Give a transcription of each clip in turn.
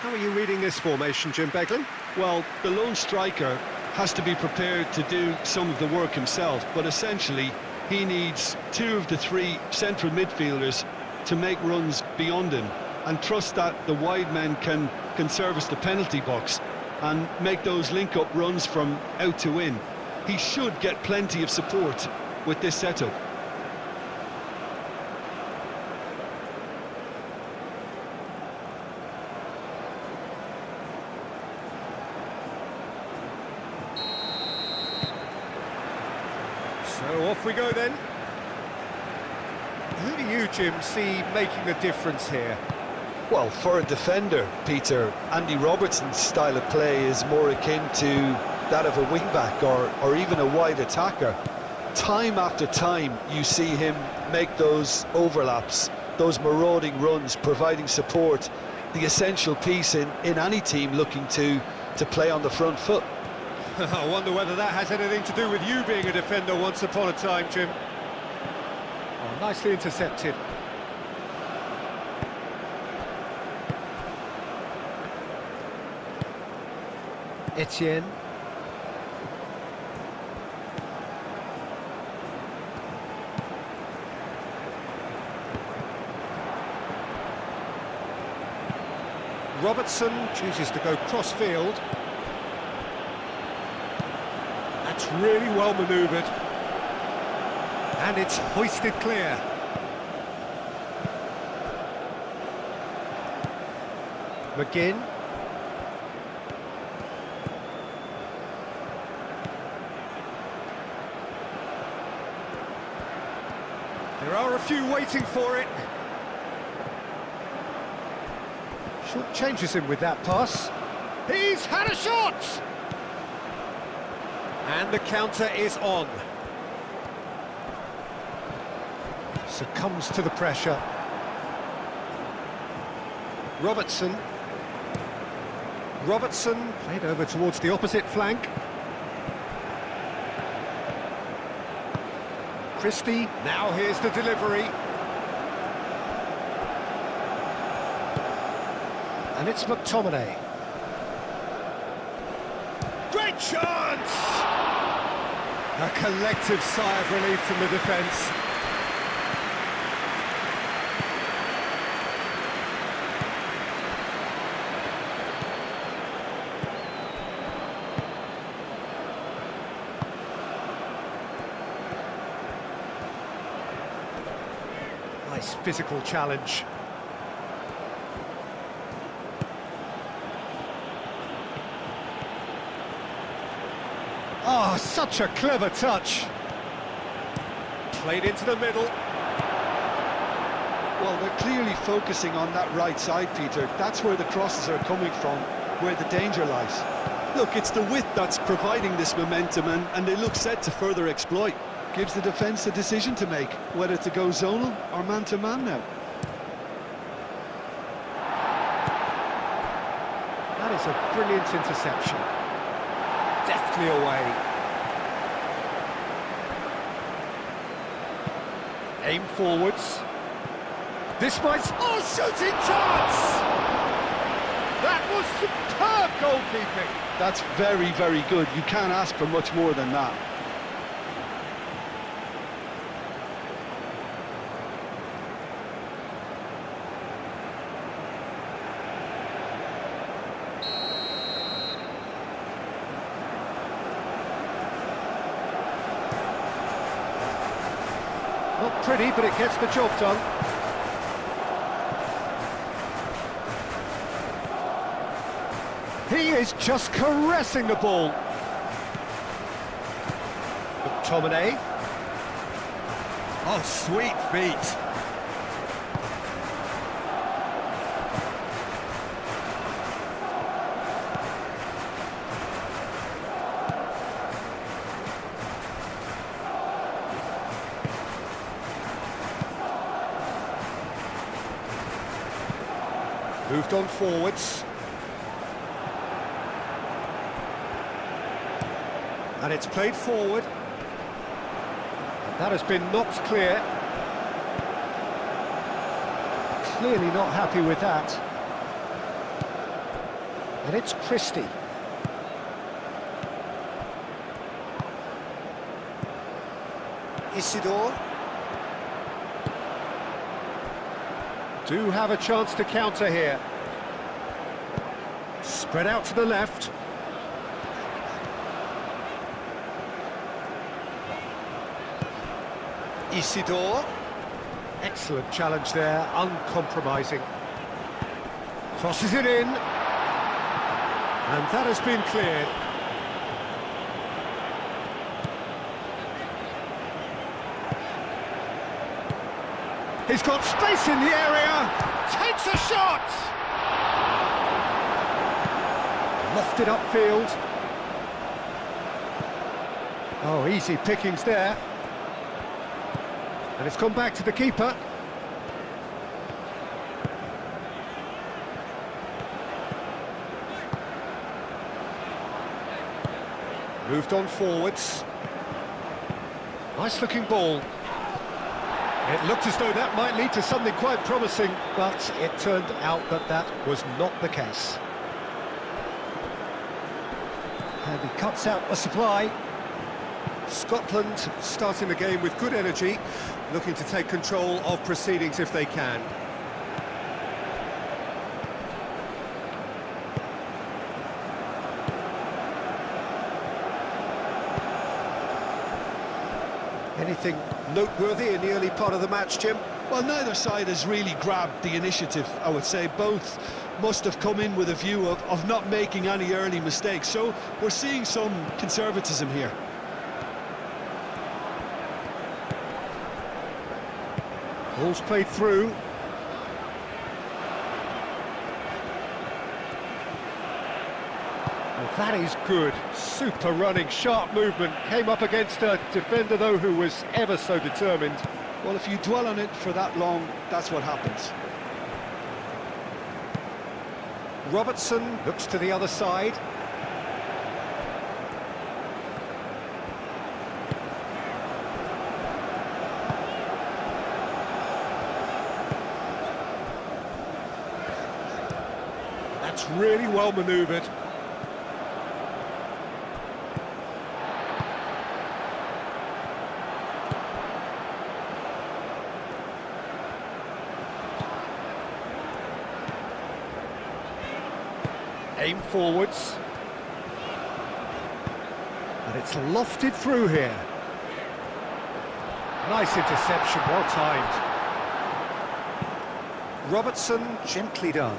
How are you reading this formation, Jim Beglin? Well, the lone striker has to be prepared to do some of the work himself, but essentially he needs two of the three central midfielders to make runs beyond him and trust that the wide men can service the penalty box and make those link-up runs from out to in. He should get plenty of support with this setup. So off we go then. Who do you, Jim, see making the difference here? Well, for a defender, Peter, Andy Robertson's style of play is more akin to that of a wing-back or even a wide attacker. Time after time, you see him make those overlaps, those marauding runs, providing support, the essential piece in any team looking to play on the front foot. I wonder whether that has anything to do with you being a defender once upon a time, Jim. Oh, nicely intercepted. Etienne. Robertson chooses to go cross-field. That's really well manoeuvred. And it's hoisted clear. McGinn. There are a few waiting for it. Short changes him with that pass. He's had a shot! And the counter is on. Succumbs to the pressure. Robertson. Robertson played over towards the opposite flank. Christie, now here's the delivery. And it's McTominay. Great chance! A collective sigh of relief from the defence. Nice physical challenge. Oh, such a clever touch. Played into the middle. Well, they're clearly focusing on that right side, Peter. That's where the crosses are coming from, where the danger lies. Look, it's the width that's providing this momentum, and they look set to further exploit. Gives the defence a decision to make, whether to go zonal or man-to-man now. That is a brilliant interception. Deftly away. Aim forwards. This might... Oh, shooting chance! That was superb goalkeeping. That's very, very good. You can't ask for much more than that. Not pretty, but it gets the job done. He is just caressing the ball. McTominay. Oh, sweet feet. Moved on forwards. And it's played forward. That has been knocked clear. Clearly not happy with that. And it's Christie. Isidore. Do have a chance to counter here. Spread out to the left. Isidore. Excellent challenge there, uncompromising. Crosses it in. And that has been cleared. He's got space in the area. Takes a shot. Lofted upfield. Oh, easy pickings there. And it's come back to the keeper. Moved on forwards. Nice looking ball. It looked as though that might lead to something quite promising, but it turned out that that was not the case. And he cuts out the supply. Scotland starting the game with good energy, looking to take control of proceedings if they can. Anything noteworthy in the early part of the match, Jim? Well, neither side has really grabbed the initiative, I would say. Both must have come in with a view of not making any early mistakes. So we're seeing some conservatism here. Ball's played through. Well, that is good. Super running, sharp movement. Came up against a defender, though, who was ever so determined. Well, if you dwell on it for that long, that's what happens. Robertson looks to the other side. That's really well manoeuvred. Aim forwards. And it's lofted through here. Nice interception, well timed. Robertson, gently done.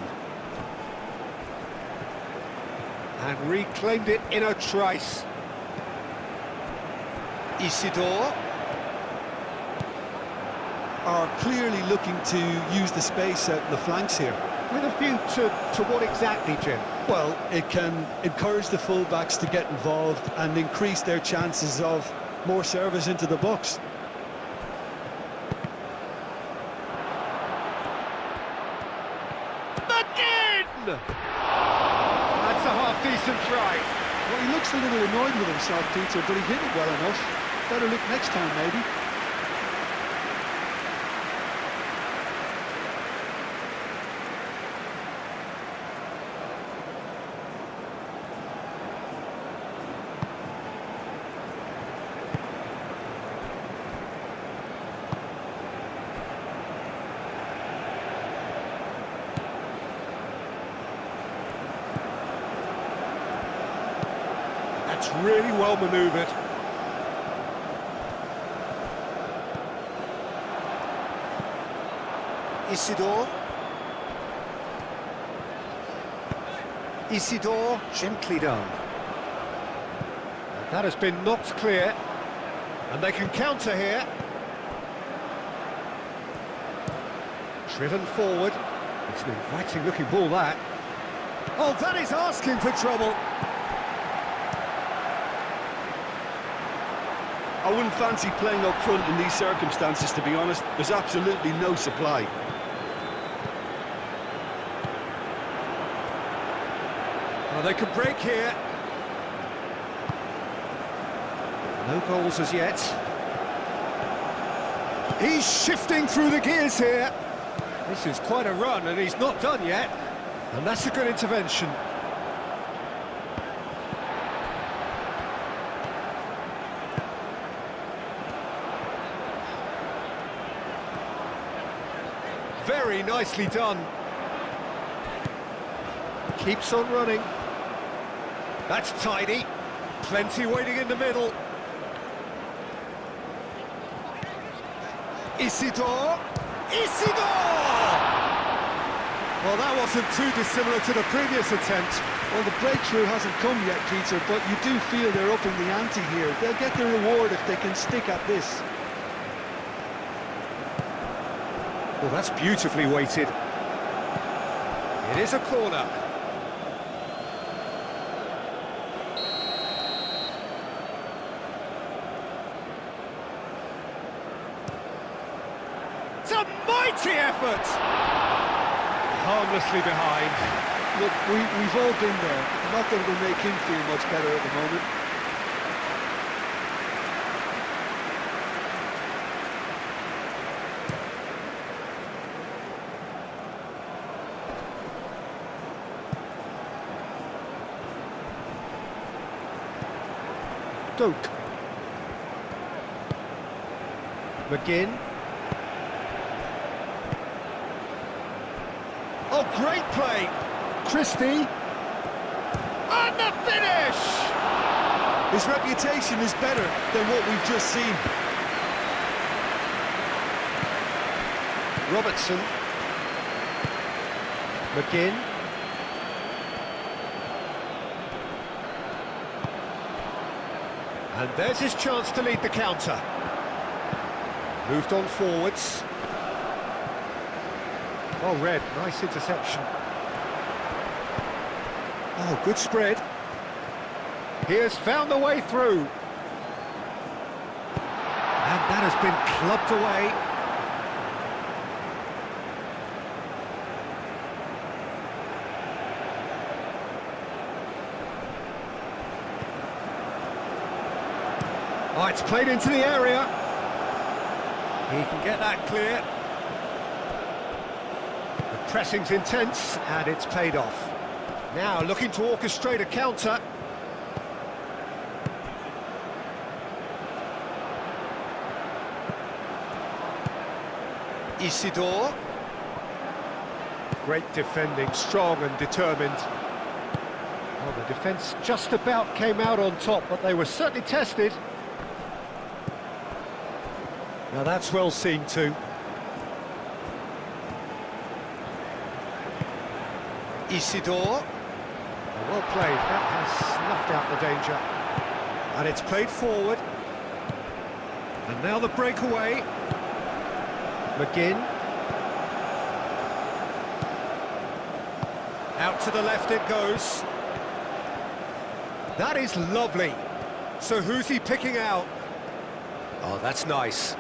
And reclaimed it in a trice. Isidore. Are clearly looking to use the space out in the flanks here. With a view to what exactly, Jim? Well, it can encourage the fullbacks to get involved and increase their chances of more service into the box. Again! That's a half-decent try. Well, he looks a little annoyed with himself, Peter, but he hit it well enough. Better look next time, maybe. That's really well manoeuvred. Isidore. Isidore, gently done. And that has been knocked clear. And they can counter here. Driven forward. It's an inviting looking ball, that. Oh, that is asking for trouble. I wouldn't fancy playing up front in these circumstances, to be honest. There's absolutely no supply. Well, they could break here. No goals as yet. He's shifting through the gears here. This is quite a run, and he's not done yet. And that's a good intervention. very nicely done. Keeps on running. That's tidy. Plenty waiting in the middle. Isidore! Isidore! Well, that wasn't too dissimilar to the previous attempt. Well, the breakthrough hasn't come yet, Peter, but you do feel they're upping the ante here. They'll get the reward if they can stick at this. Well, that's beautifully weighted. It is a corner. It's a mighty effort! Harmlessly behind. Look, we've all been there. Not that it'll make him feel much better at the moment. Doak. McGinn. Oh, great play! Christie. And the finish! His reputation is better than what we've just seen. Robertson. McGinn. And there's his chance to lead the counter. Moved on forwards. Oh, Red, nice interception. Oh, good spread. He has found the way through. And that has been clubbed away. Oh, it's played into the area. He can get that clear. The pressing's intense, and it's paid off. Now looking to orchestrate a counter. Isidore. Great defending, strong and determined. Well, the defence just about came out on top, but they were certainly tested. Now that's well seen too. Isidore. Well played, that has snuffed out the danger. And it's played forward. And now the breakaway. McGinn. Out to the left it goes. That is lovely. So who's he picking out? Oh, that's nice.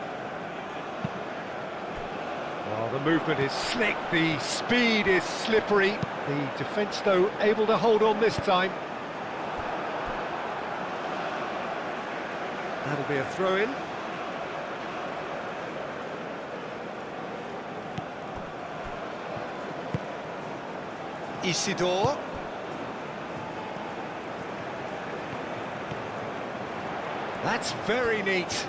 Oh, the movement is slick, the speed is slippery. The defence, though, able to hold on this time. That'll be a throw-in. Isidore. That's very neat.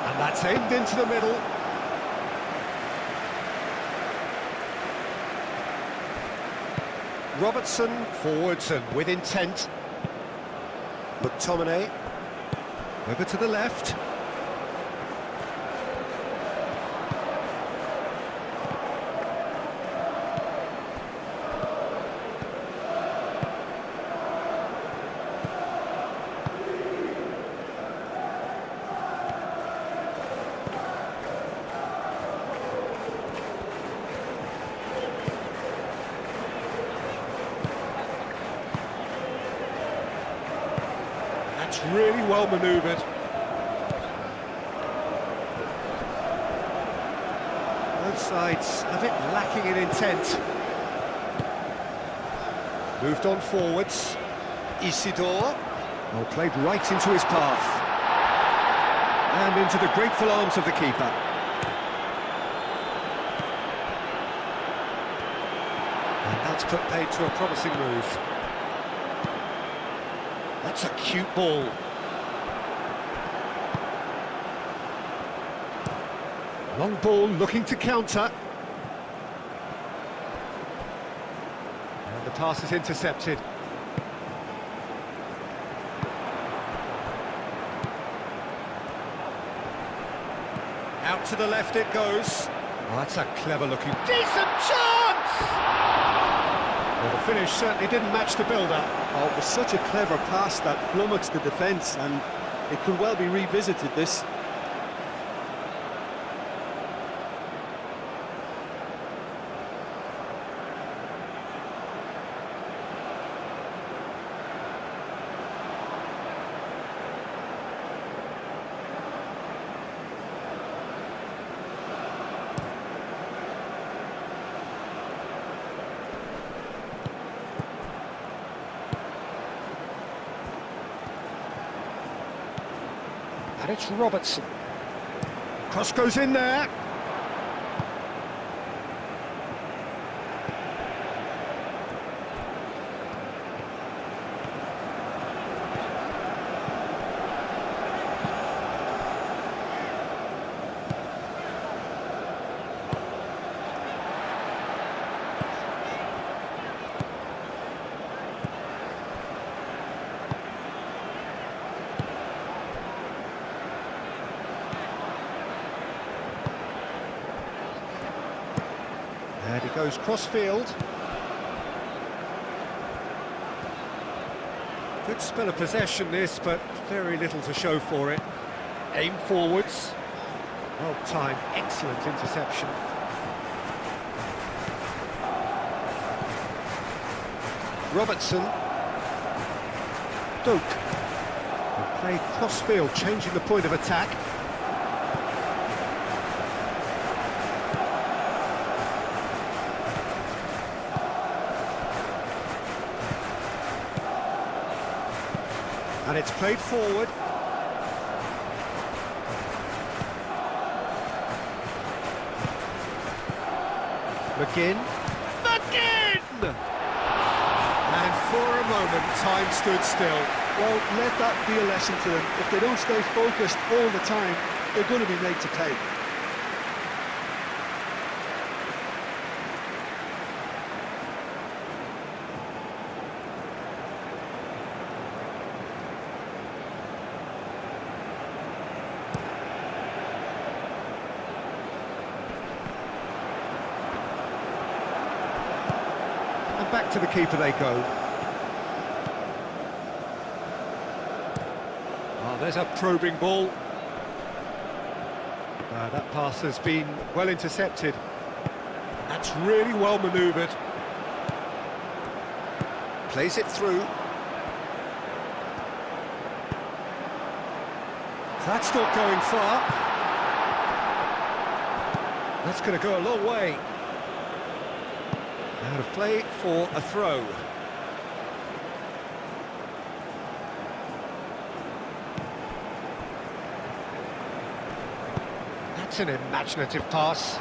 And that's aimed into the middle. Robertson forwards and with intent. McTominay over to the left. That's really well manoeuvred. Both sides a bit lacking in intent. Moved on forwards. Isidore. Well, played right into his path. And into the grateful arms of the keeper. And that's put paid to a promising move. That's a cute ball. Long ball looking to counter. And the pass is intercepted. Out to the left it goes. Oh, that's a clever looking... Decent chance! Well, the finish certainly didn't match the build-up. Oh, it was such a clever pass that flummoxed the defence, and it could well be revisited, this. And it's Robertson. Cross goes in there. And he goes cross-field. Good spell of possession this, but very little to show for it. Aim forwards. Well timed, excellent interception. Robertson. Doak. Played cross-field, changing the point of attack. And it's played forward. McGinn. And for a moment, time stood still. Well, let that be a lesson to them. If they don't stay focused all the time, they're going to be made to pay. Back to the keeper they go. Oh, there's a probing ball. That pass has been well intercepted. That's really well manoeuvred. Plays it through. That's not going far. That's going to go a long way. Out of play for a throw. That's an imaginative pass.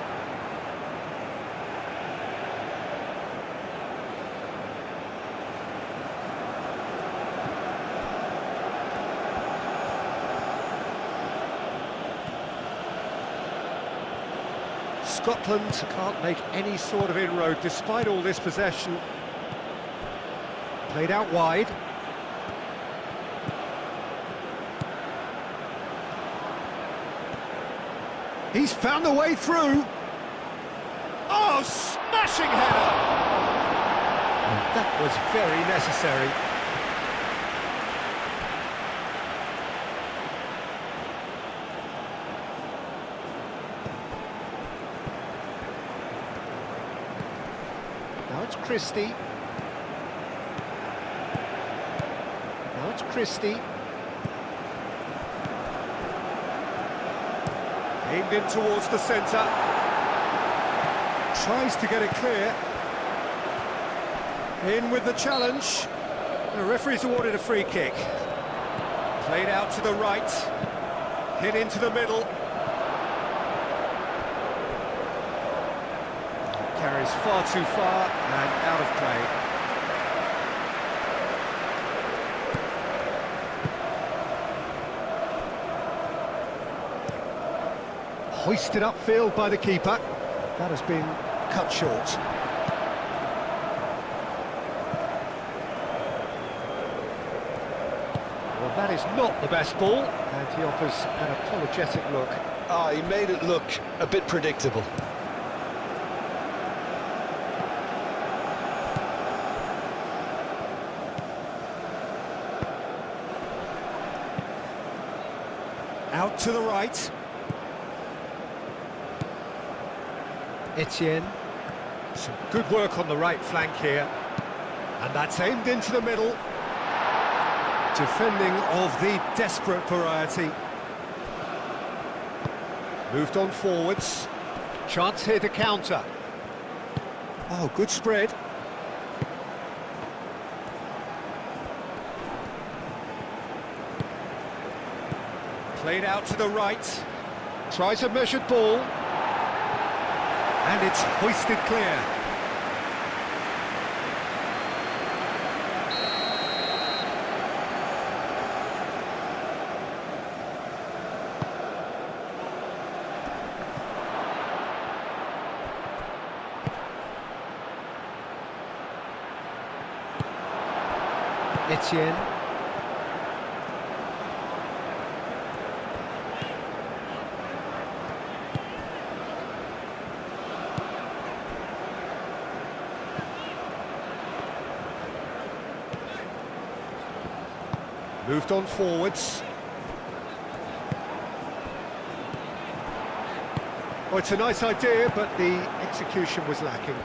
Scotland can't make any sort of inroad despite all this possession. Played out wide. He's found the way through. Oh, smashing header! And that was very necessary. Now it's Christie. Now it's Christie. Aimed in towards the centre. Tries to get it clear. In with the challenge. The referee's awarded a free kick. Played out to the right. Hit into the middle. Carries far too far and out of play. Hoisted upfield by the keeper. That has been cut short. Well, that is not the best ball, and he offers an apologetic look. Ah, he made it look a bit predictable. Out to the right. Etienne. Some good work on the right flank here. And that's aimed into the middle. Defending of the desperate variety. Moved on forwards. Chance here to counter. Oh, good spread. Played out to the right. Tries a measured ball. And it's hoisted clear. Etienne. Moved on forwards. Oh, it's a nice idea, but the execution was lacking.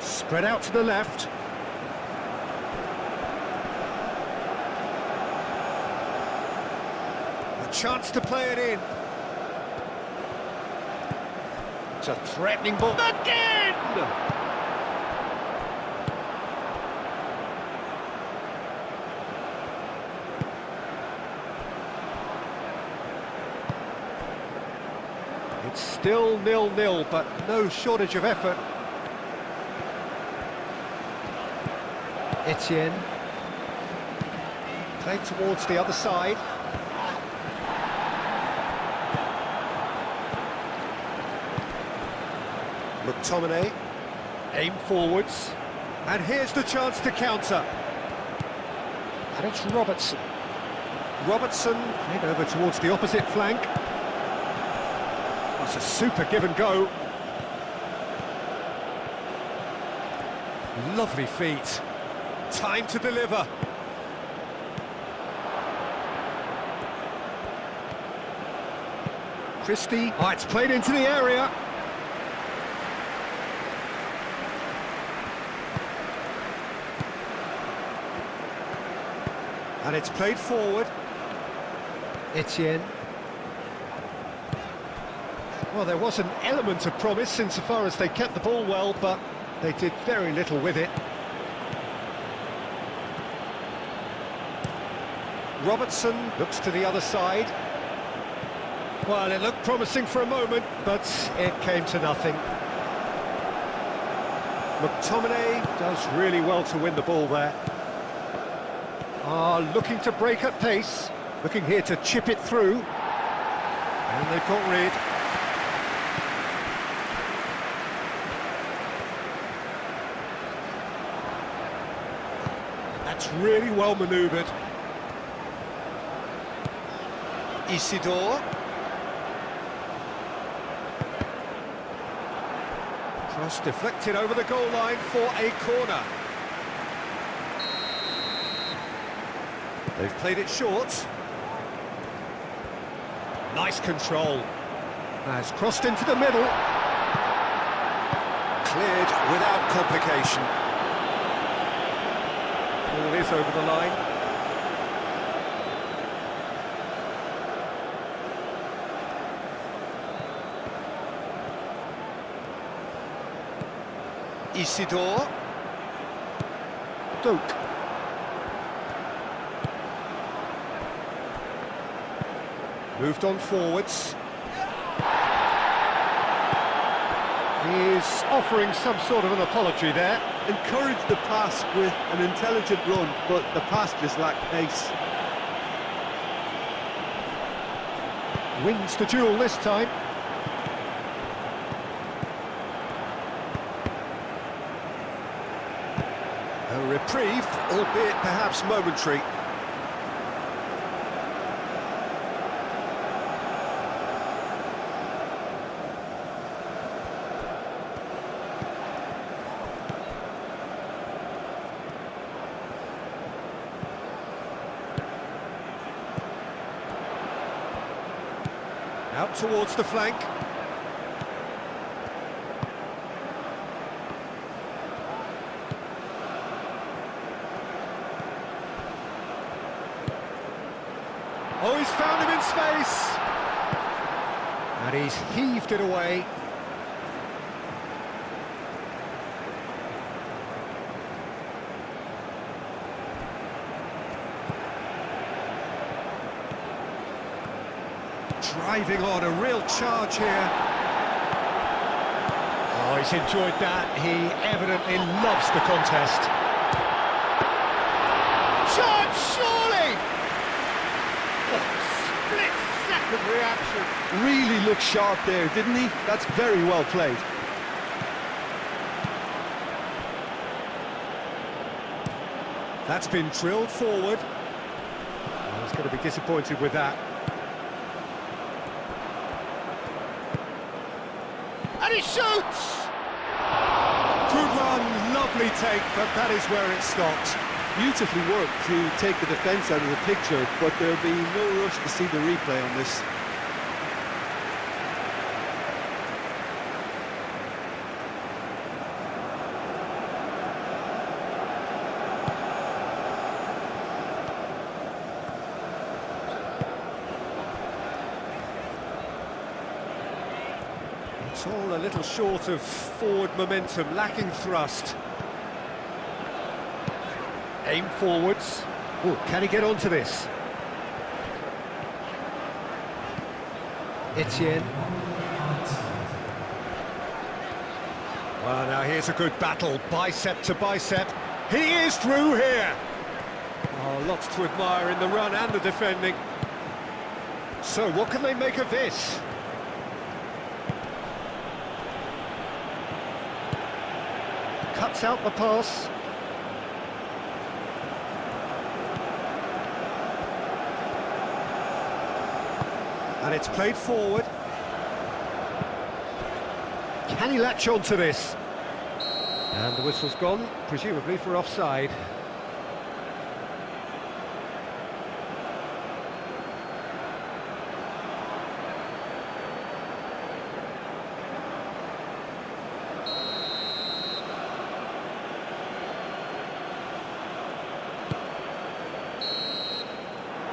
Spread out to the left. A chance to play it in. It's a threatening ball. Again! It's still 0-0, but no shortage of effort. Etienne. Played towards the other side. McTominay. Aim forwards. And here's the chance to counter. And it's Robertson. Robertson played over towards the opposite flank. That's a super give and go. Lovely feet. Time to deliver. Christie. Oh, it's played into the area. And it's played forward. Etienne. Well, there was an element of promise insofar as they kept the ball well, but they did very little with it. Robertson looks to the other side. Well, it looked promising for a moment, but it came to nothing. McTominay does really well to win the ball there. Looking to break at pace. Looking here to chip it through. And they've got rid. That's really well manoeuvred. Isidore. Cross deflected over the goal line for a corner. They've played it short. Nice control. Has crossed into the middle. Cleared without complication. Ball is over the line. Isidore. Duke. Moved on forwards. He's offering some sort of an apology there. Encouraged the pass with an intelligent run, but the pass just lacked pace. Wins the duel this time. A reprieve, albeit perhaps momentary. Out towards the flank. Oh, he's found him in space. And he's heaved it away. Driving on, a real charge here. Oh, he's enjoyed that. He evidently loves the contest. Charge, surely! Oh, split-second reaction. Really looked sharp there, didn't he? That's very well played. That's been drilled forward. Oh, he's going to be disappointed with that. And he shoots! Good run, lovely take, but that is where it stopped. Beautifully worked to take the defence out of the picture, but there'll be no rush to see the replay on this. It's all a little short of forward momentum, lacking thrust. Aim forwards. Oh, can he get onto this? Etienne. Well, now here's a good battle, bicep to bicep. He is through here. Oh, lots to admire in the run and the defending. So, what can they make of this? Cuts out the pass. And it's played forward. Can he latch on to this? And the whistle's gone, presumably for offside.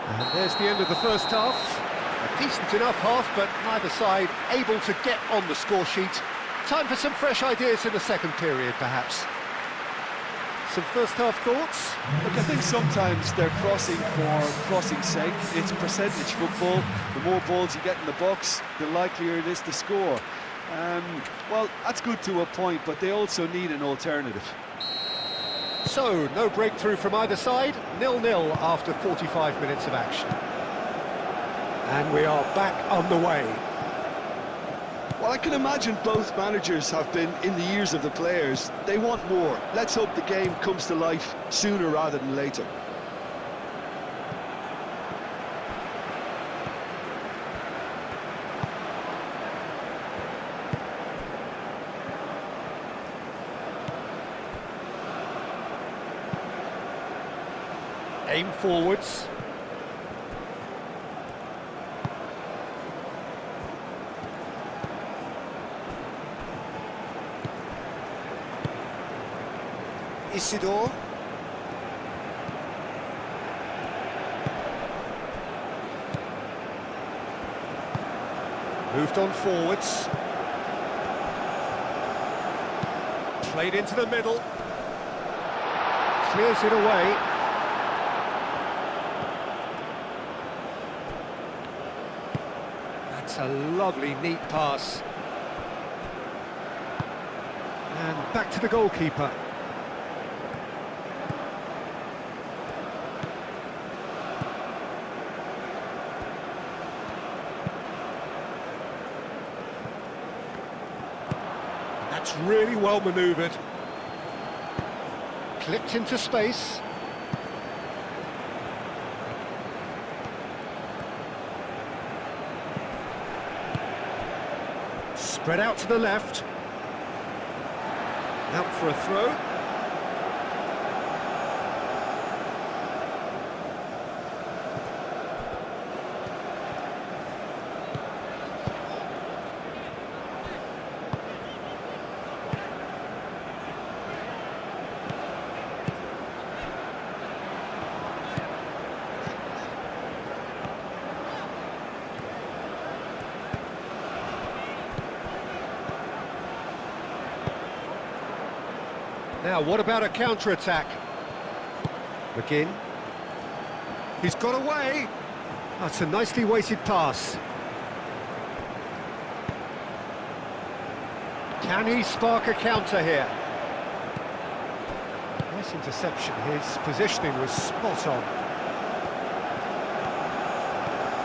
And there's the end of the first half. A decent enough half, but neither side able to get on the score sheet. Time for some fresh ideas in the second period, perhaps. Some first-half thoughts? Look, I think sometimes they're crossing for crossing's sake. It's percentage football. The more balls you get in the box, the likelier it is to score. Well, that's good to a point, but they also need an alternative. So, no breakthrough from either side, 0-0 after 45 minutes of action. And we are back on the way. Well, I can imagine both managers have been in the ears of the players. They want more. Let's hope the game comes to life sooner rather than later. Aim forwards. Isidore. Moved on forwards. Played into the middle. Clears it away. That's a lovely, neat pass. And back to the goalkeeper. That's really well manoeuvred. Clipped into space. Spread out to the left. Out for a throw. Now, what about a counter-attack? McGinn. He's got away. That's a nicely weighted pass. Can he spark a counter here? Nice interception. His positioning was spot on.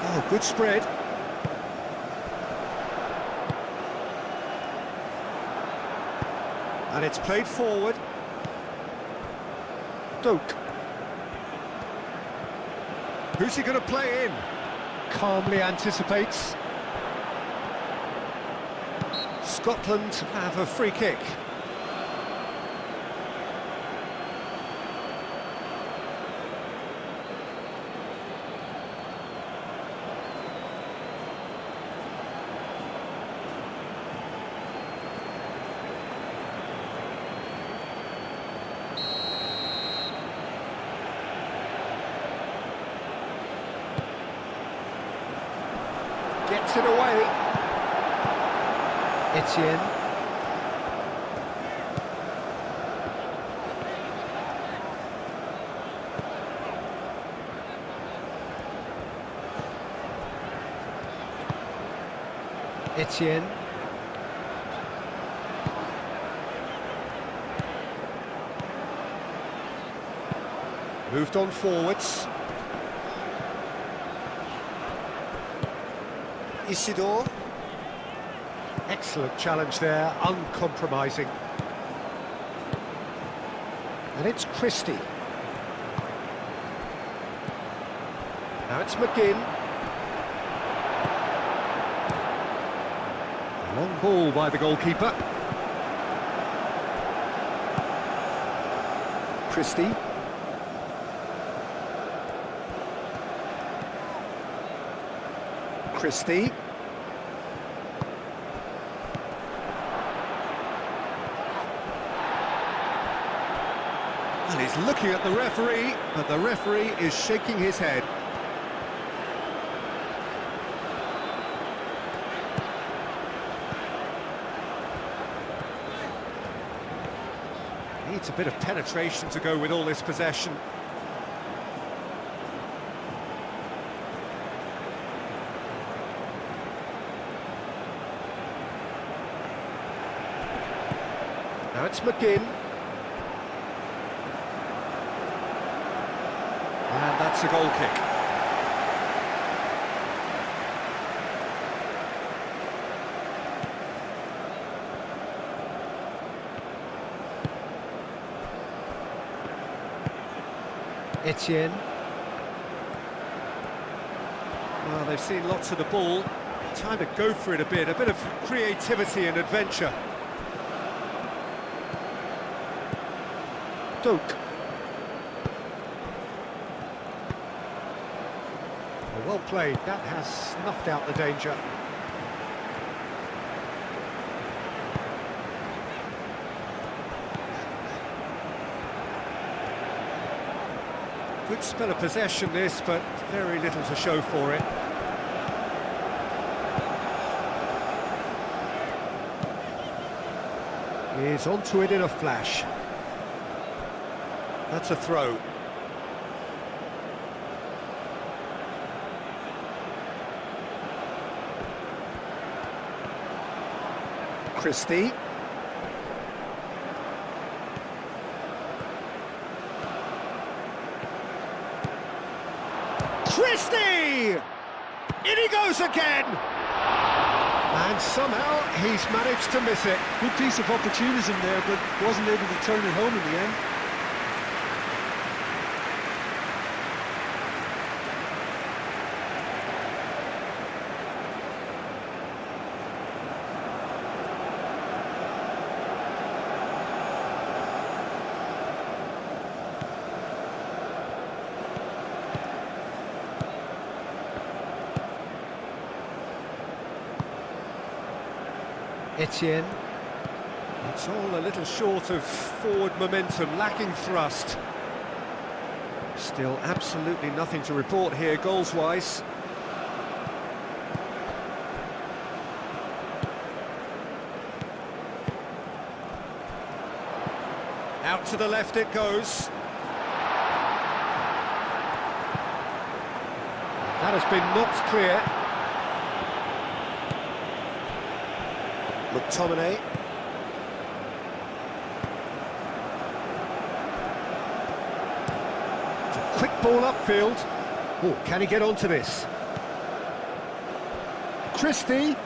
Oh, good spread. And it's played forward. Doak. Who's he going to play in? Calmly anticipates. Scotland have a free kick. Gets it away. Etienne. Etienne. Moved on forwards. Isidore. Excellent challenge there, uncompromising. And it's Christie. Now it's McGinn. Long ball by the goalkeeper. Christie. Christie. And he's looking at the referee, but the referee is shaking his head. Needs a bit of penetration to go with all this possession. Now it's McGinn. And that's a goal kick. Etienne. Well, they've seen lots of the ball. Time to go for it a bit of creativity and adventure. Doak. Well played, that has snuffed out the danger. Good spell of possession this, but very little to show for it. He's onto it in a flash. That's a throw. Christie. Christie! In he goes again! And somehow he's managed to miss it. Good piece of opportunism there, but wasn't able to turn it home in the end. Etienne. It's all a little short of forward momentum, lacking thrust. Still absolutely nothing to report here goals-wise. Out to the left it goes. That has been knocked clear. McTominay. It's a quick ball upfield. Oh, can he get onto this? Christie.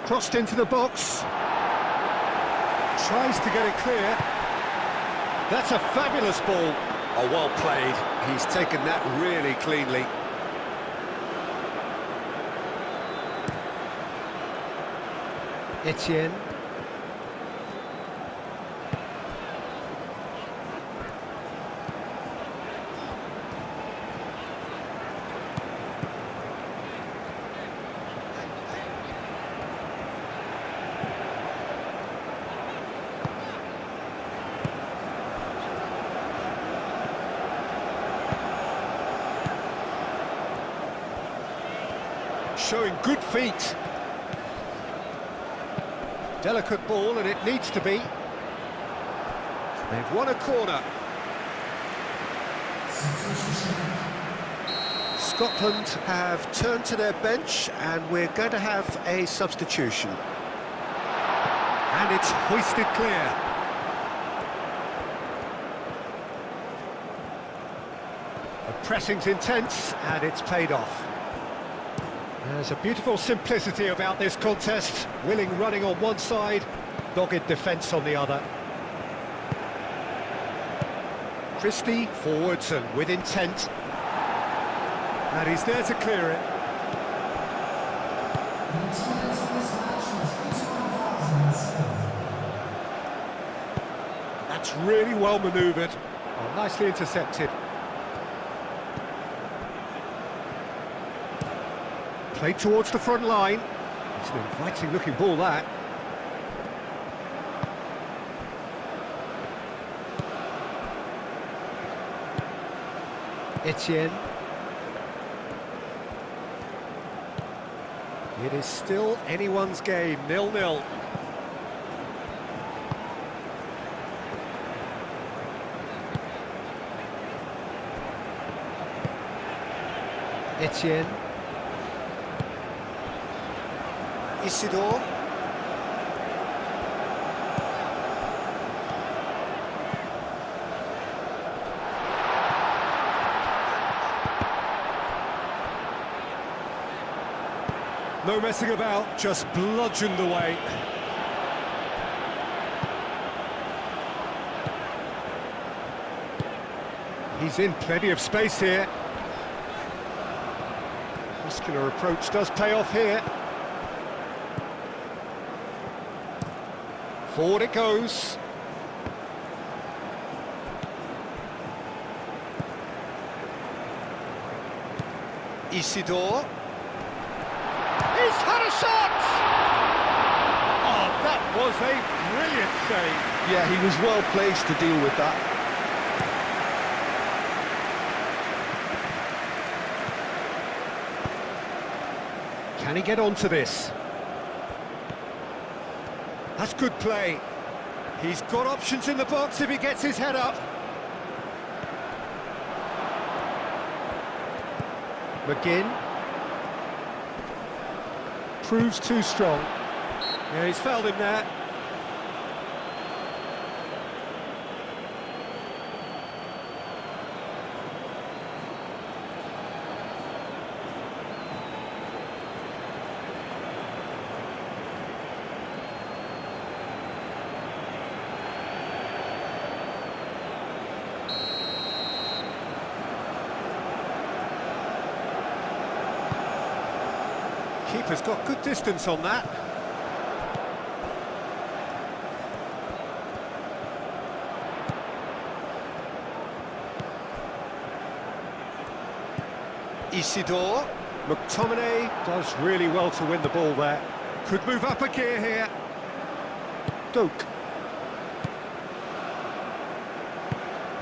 Crossed into the box. Tries to get it clear. That's a fabulous ball. Oh, well played. He's taken that really cleanly. Etienne. Showing good feet. Delicate ball, and it needs to be. They've won a corner. Scotland have turned to their bench, and we're going to have a substitution. And it's hoisted clear. The pressing's intense, and it's paid off. There's a beautiful simplicity about this contest. Willing running on one side, dogged defence on the other. Christie forwards and with intent. And he's there to clear it. That's really well manoeuvred. Oh, nicely intercepted. Played towards the front line. It's an inviting looking ball, that. Etienne. It is still anyone's game, 0-0. Etienne. Isidore. No messing about, just bludgeoned away. He's in plenty of space here. Muscular approach does pay off here. Forward it goes. Isidore. He's had a shot! Oh, that was a brilliant save. Yeah, he was well placed to deal with that. Can he get onto this? That's good play. He's got options in the box if he gets his head up. McGinn. Proves too strong. Yeah, he's fouled him there. Keeper's got good distance on that. Isidore. McTominay does really well to win the ball there. Could move up a gear here. Doak.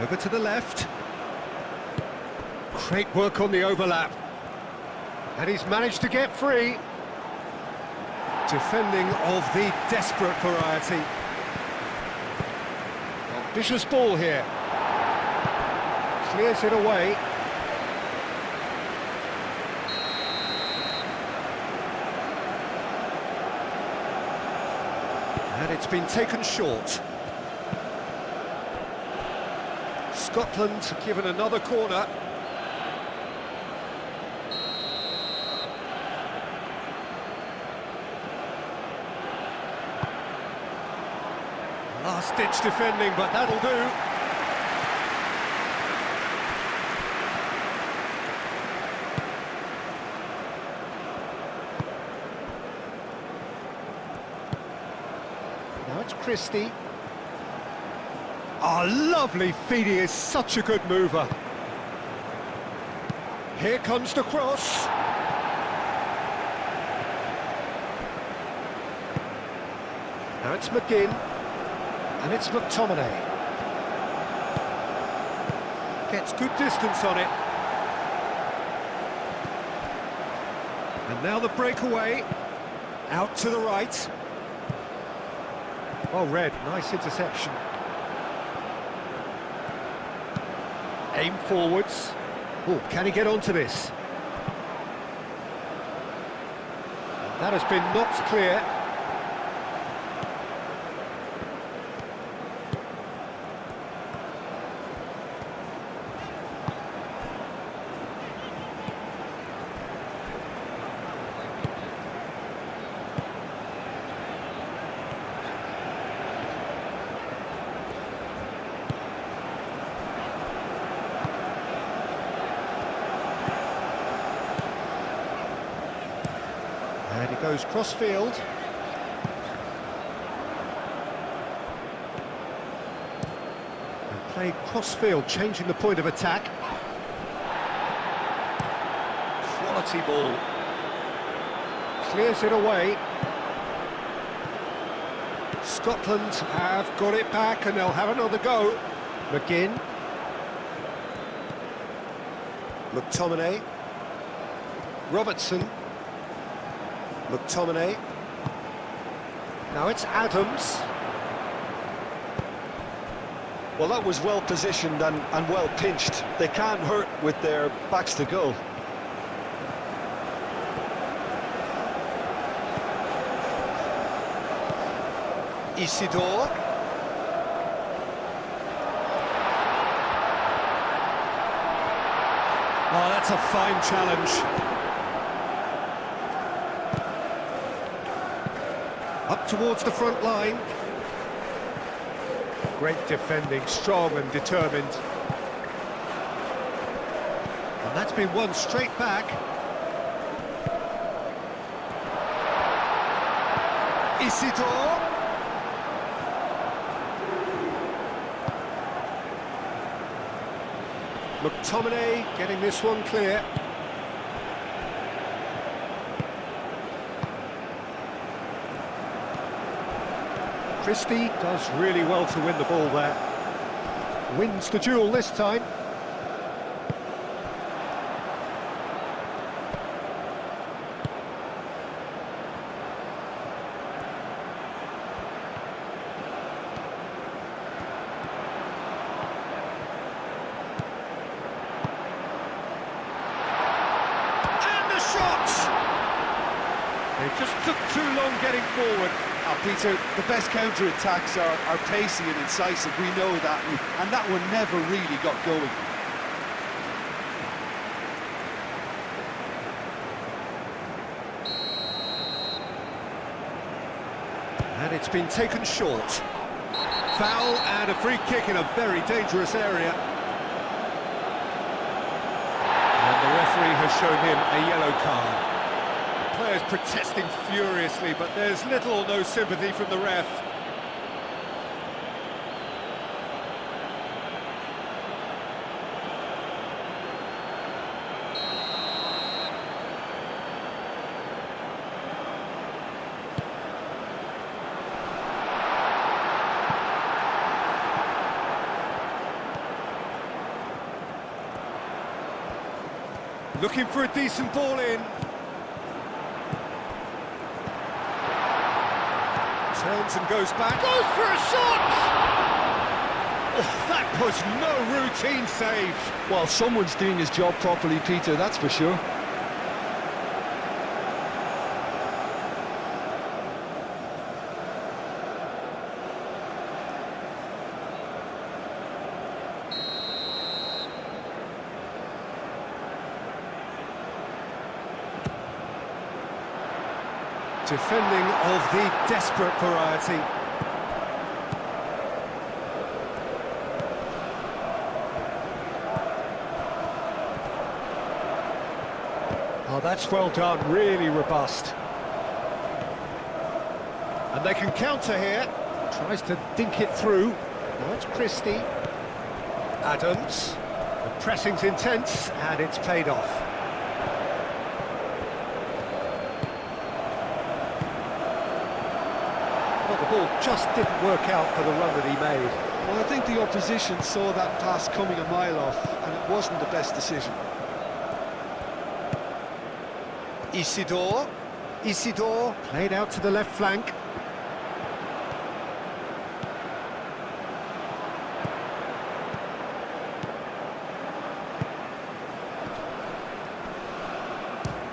Over to the left. Great work on the overlap. And he's managed to get free. Defending of the desperate variety. Ambitious ball here. Clears it away. And it's been taken short. Scotland given another corner. Last-ditch defending, but that'll do. Now it's Christie. Oh, lovely feed, he is such a good mover. Here comes the cross. Now it's McGinn. And it's McTominay. Gets good distance on it. And now the breakaway. Out to the right. Oh, Red, nice interception. Aim forwards. Oh, can he get onto this? And that has been knocked clear. And he goes cross-field. And played cross-field, changing the point of attack. Quality ball. Clears it away. Scotland have got it back and they'll have another go. McGinn. McTominay. Robertson. McTominay. Now it's Adams. Well, that was well positioned and well pinched. They can't hurt with their backs to goal. Isidore. Oh, that's a fine challenge. Up towards the front line. Great defending, strong and determined. And that's been won straight back. Isidore. McTominay getting this one clear. Christie does really well to win the ball there. Wins the duel this time. And the shot! They just took too long getting forward. Peter, the best counter-attacks are pacey and incisive, we know that, and that one never really got going. And it's been taken short. Foul and a free kick in a very dangerous area. And the referee has shown him a yellow card. The players protesting furiously, but there's little or no sympathy from the ref. Looking for a decent ball in. Turns and goes back. Goes for a shot! Oh, that was no routine save. Well, someone's doing his job properly, Peter, that's for sure. Defending of the desperate variety. Oh, that's well done, really robust. And they can counter here. Tries to dink it through. Now it's Christie. Adams. The pressing's intense, and it's paid off. Well, the ball just didn't work out for the run that he made. Well, I think the opposition saw that pass coming a mile off, and it wasn't the best decision. Isidore played out to the left flank.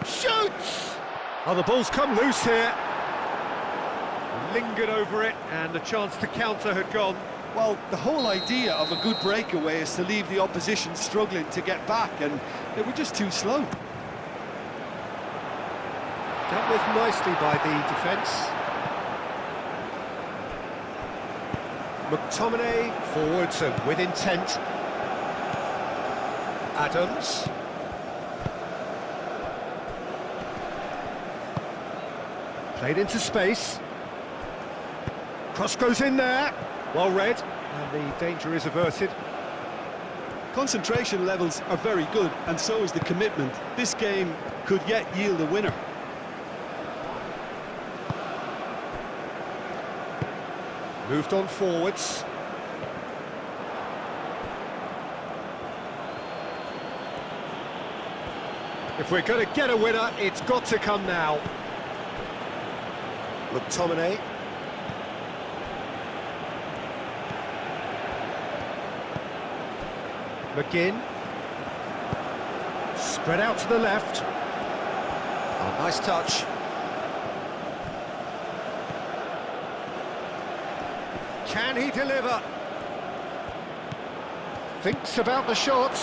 Shoots! Oh, the ball's come loose here. Lingered over it, and the chance to counter had gone. Well, the whole idea of a good breakaway is to leave the opposition struggling to get back, and they were just too slow. Dealt with nicely by the defence. McTominay forwards and with intent. Adams. Played into space. Cross goes in there. Well read, and the danger is averted. Concentration levels are very good, and so is the commitment. This game could yet yield a winner. Moved on forwards. If we're going to get a winner, it's got to come now. McTominay. McGinn. Spread out to the left. Oh, nice touch. Can he deliver? Thinks about the shot.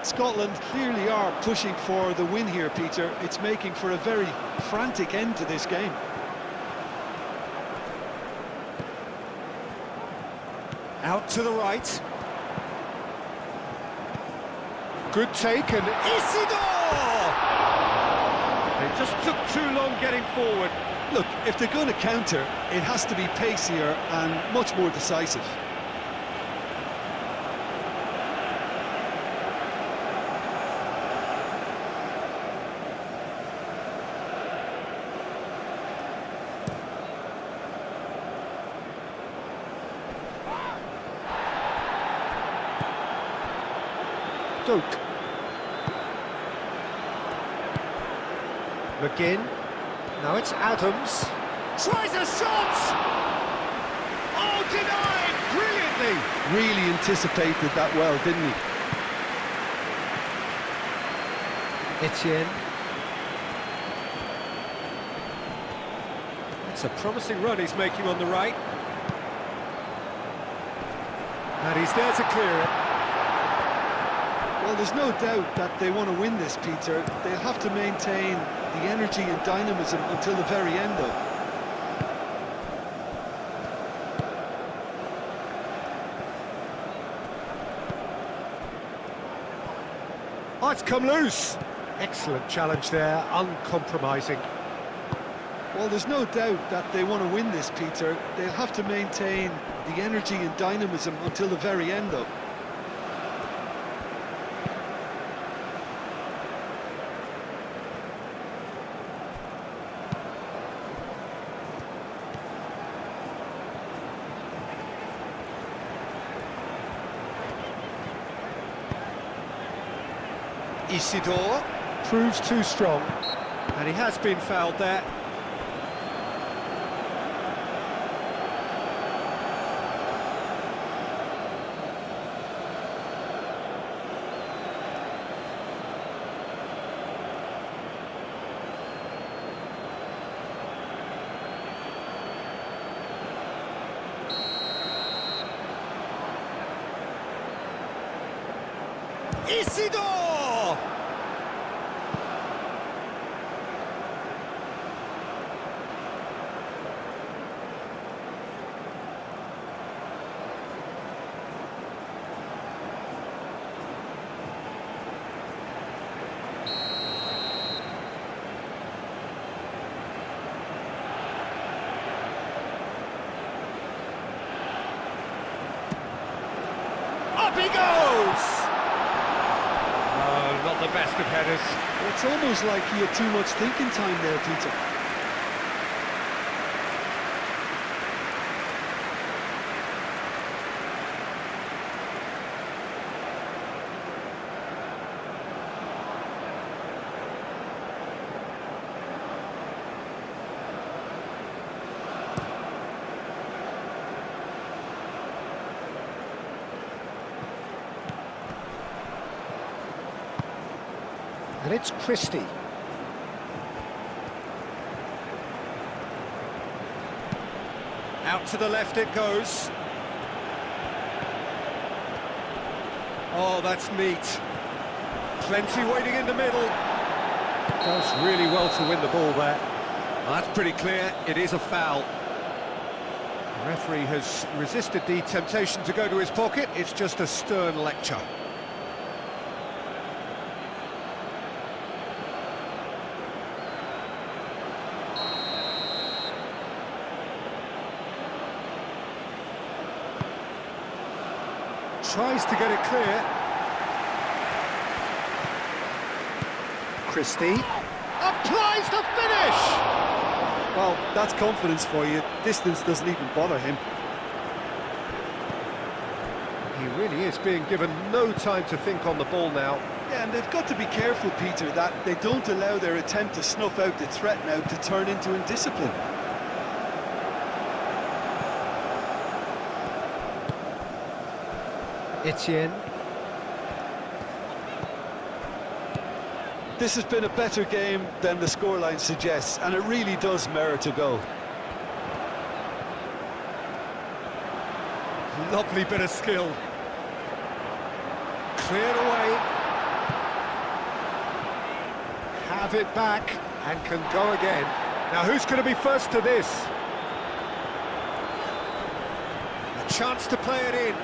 Scotland clearly are pushing for the win here, Peter. It's making for a very frantic end to this game. Out to the right. Good take, and Isidore! It just took too long getting forward. Look, if they're going to counter, it has to be pacier and much more decisive. Duke. McGinn. Now it's Adams. Tries a shot! Oh, denied! Brilliantly! Really anticipated that well, didn't he? Etienne. It's a promising run he's making on the right. And he's there to clear it. Well, there's no doubt that they want to win this, Peter. They'll have to maintain the energy and dynamism until the very end, though. might come loose. Excellent challenge there, uncompromising. Well, there's no doubt that they want to win this, Peter. They'll have to maintain the energy and dynamism until the very end, though. Isidore proves too strong, and he has been fouled there. Isidore! Up he goes! Not the best of headers. It's almost like he had too much thinking time there, Peter. And it's Christie. Out to the left it goes. Oh, that's neat. Plenty waiting in the middle. Does really well to win the ball there. That's pretty clear, it is a foul. The referee has resisted the temptation to go to his pocket. It's just a stern lecture. Tries to get it clear. Christie applies the finish! Well, that's confidence for you. Distance doesn't even bother him. He really is being given no time to think on the ball now. Yeah, and they've got to be careful, Peter, that they don't allow their attempt to snuff out the threat now to turn into indiscipline. Etienne. This has been a better game than the scoreline suggests, and it really does merit a goal. Lovely bit of skill. Cleared away. Have it back and can go again. Now who's going to be first to this? A chance to play it in.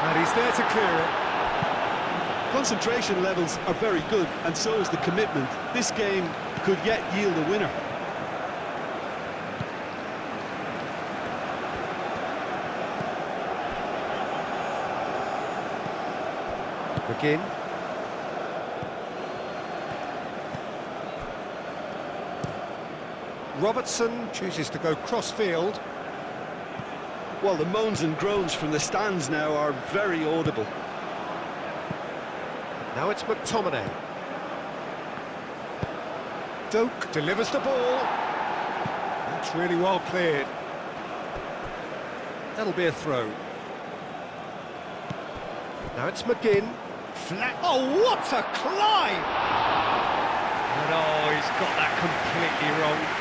And he's there to clear it. Concentration levels are very good, and so is the commitment. This game could yet yield a winner. Begin. Robertson chooses to go cross-field. Well, the moans and groans from the stands now are very audible. Now it's McTominay. Doak delivers the ball. That's really well cleared. That'll be a throw. Now it's McGinn. Flat. Oh, what a climb! And oh, he's got that completely wrong.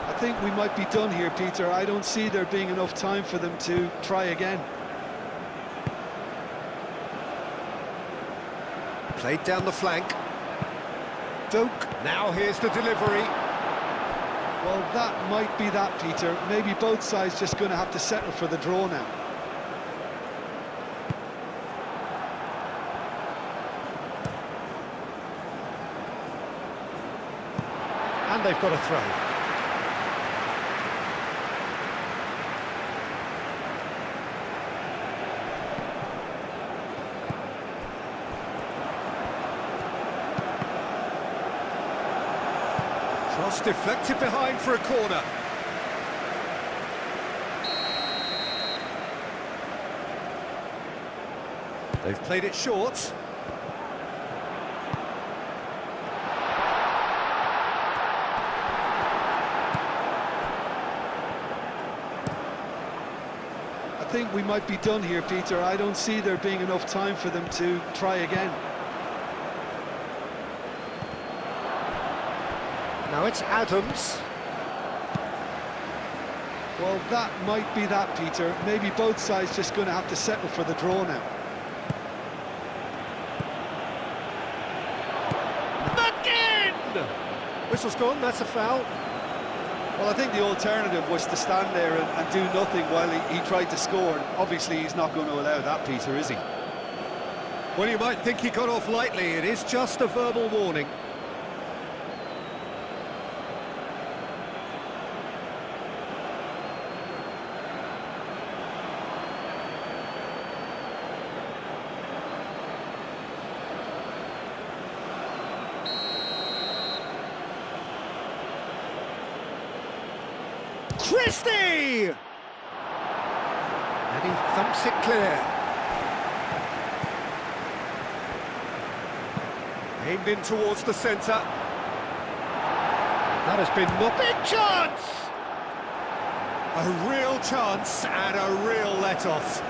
I think we might be done here, Peter. I don't see there being enough time for them to try again. Played down the flank. Doak. Now here's the delivery. Well, that might be that, Peter. Maybe both sides just going to have to settle for the draw now. And they've got a throw. Cross deflected behind for a corner. They've played it short. I think we might be done here, Peter. I don't see there being enough time for them to try again. Now it's Adams. Well, that might be that, Peter. Maybe both sides just going to have to settle for the draw now. Again! Whistle's gone, that's a foul. Well, I think the alternative was to stand there and do nothing while he tried to score. And obviously, he's not going to allow that, Peter, is he? Well, you might think he got off lightly. It is just a verbal warning. Christie! And he thumps it clear. Aimed in towards the centre. That has been the big chance! A real chance and a real let-off.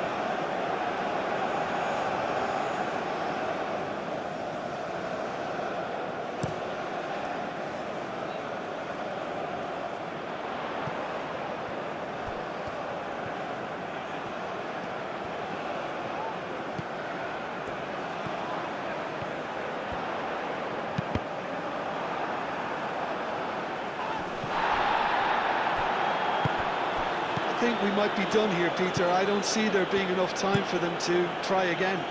I think we might be done here, Peter. I don't see there being enough time for them to try again.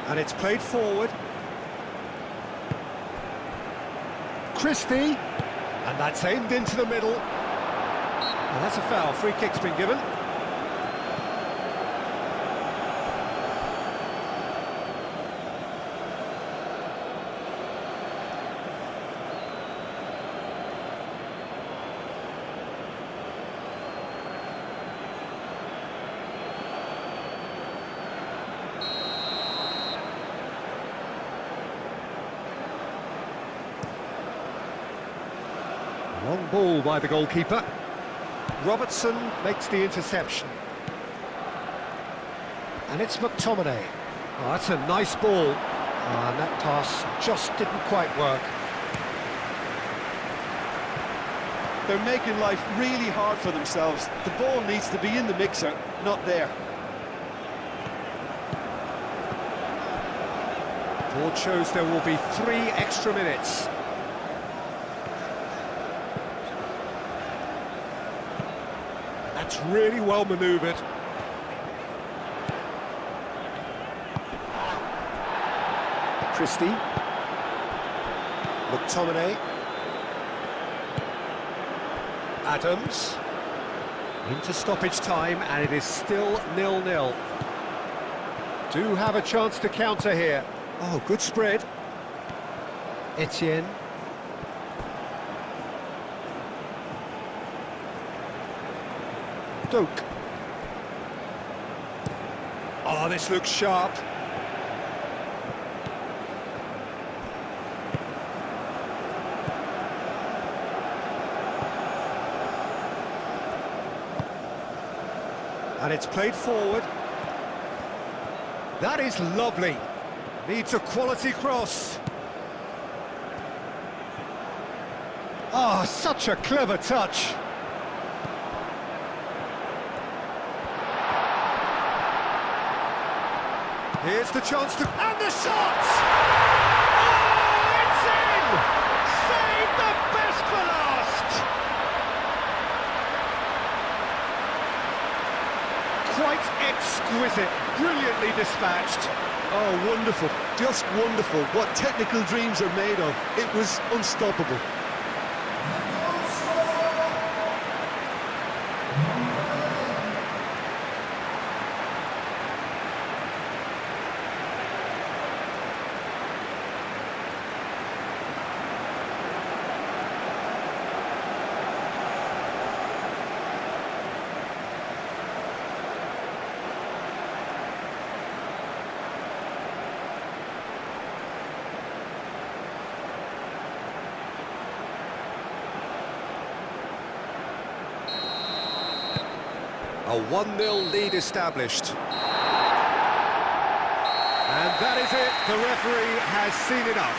And it's played forward. Christie. And that's aimed into the middle. And that's a foul. Free kick's been given. Long ball by the goalkeeper. Robertson makes the interception. And it's McTominay. Oh, that's a nice ball. And that pass just didn't quite work. They're making life really hard for themselves. The ball needs to be in the mixer, not there. Board shows there will be 3 extra minutes. That's really well manoeuvred. Christie. McTominay. Adams. Into stoppage time, and it is still 0-0. Do have a chance to counter here. Oh, good spread. Etienne. Doak. Oh, this looks sharp. And it's played forward. That is lovely. Needs a quality cross. Oh, such a clever touch. Here's the chance to... And the shot! Oh, it's in! Save the best for last! Quite exquisite, brilliantly dispatched. Oh, wonderful, just wonderful. What technical dreams are made of. It was unstoppable. A 1-0 lead established. And that is it, the referee has seen enough.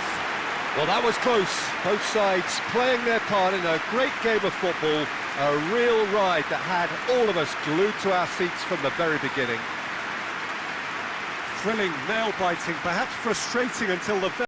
Well, that was close. Both sides playing their part in a great game of football, a real ride that had all of us glued to our seats from the very beginning. Thrilling, nail-biting, perhaps frustrating until the